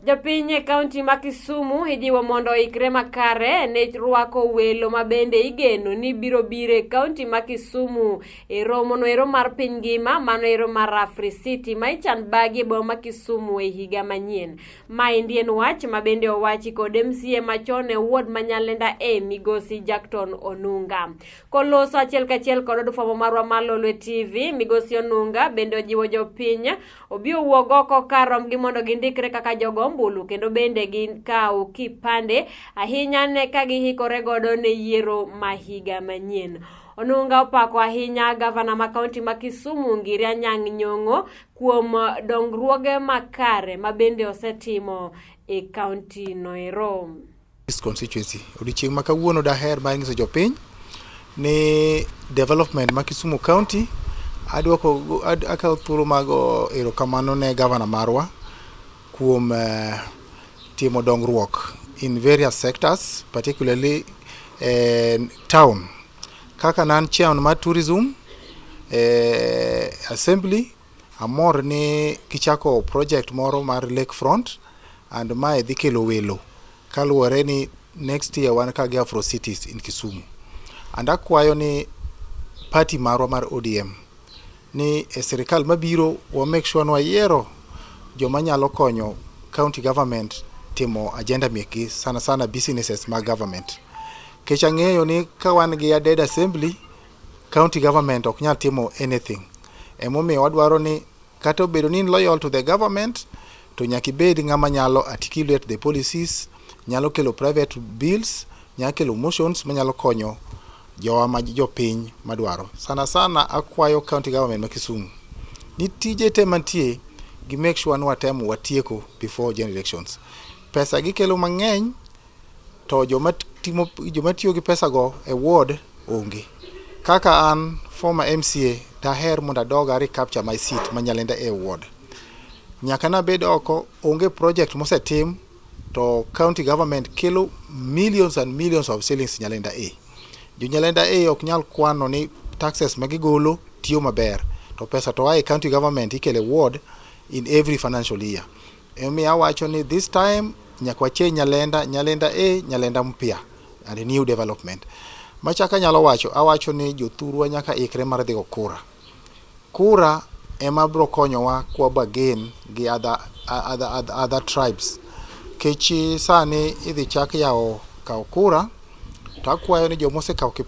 Jopiny kaunti ma Kisumu ijiwo mondo Ohikre makare ne rwako welo mabende igeno ni biro bire kaunti ma Kisumu e romo noero mar piny ngima manoero mar Africity ma ichan bagi boma Kisumu e higa manyien. Maendi en wach mabende owachi kod MCA machon e ward ma Nyalenda migosi Jackton Onunga. Koloso achiel kachiel kod od fwambo marwa mar Lolwe TV, migosi Onunga bende ojiwo jopiny obi owuog oko karom gi mondo gindikre kaka jogo mbulu kendo bende gikaw kipande ahinya ne ka gihikore godo ne yiero ma higa manyien. Onunga opako ahinya gavana ma kaunti ma Kisumu Ngiri Anyang' Nyong'o kuom dongruoge makare mabende osetimo e kaunti noero. This constituency odiochieng' ma kawuono daher mar nyiso jopiny ni development ma Kisumu County akawo thuolo mag erokamano ne gavana marwa kuom timo dongruok in various sectors, particularly town. Kaka nan chairman mar tourism assembly, amor ni kichako project moro mar lakefront and mae dhi kelo welo kaluwore ni next year wan ka gi Africities in Kisumu. And akwayo ni party marwa mar ODM ni sirikal mabiro wa make sure ni wayiero joma nyalo konyo county government timo agenda meki sana businesses ma government. Kech ang'eyo ni ka wan gi a dead assembly, county government ok nyal timo anything. Emomiyo wadwaro ni kata obedo ni loyal to the government, to nyaka ibed ng'ama nyalo articulate the policies, nyalo kelo private bills, nyalo kelo motions manyalo konyo jowa ma jopiny madwaro. Sana akwayo county government ma Kisumu ni tije te mantie gi make sure ni watemo watieko before general elections. Pesa gikelo mang'eny to joma tiyo gi pesa go e ward onge. Kaka an former MCA daher mondo adoga recapture my seat ma Nyalenda ward. Nyaka na bed oko onge project mosetim to county government kelo millions and millions of shillings Nyalenda Jo Nyalenda ok nyal kwano ni taxes magigolo tiyo maber, to pesa to wae county government ikele ward in every financial year. Emi awacho ni this time nyakwache Nyalenda mpya and new development. Machaka nyalo awacho ni jothurwa nyaka ikre mar dhigo kura ema bro konyowa kwa bargain gi other tribes. Kechi sani idhi chak yawo kaw kura, to akwayo ni jomose kaw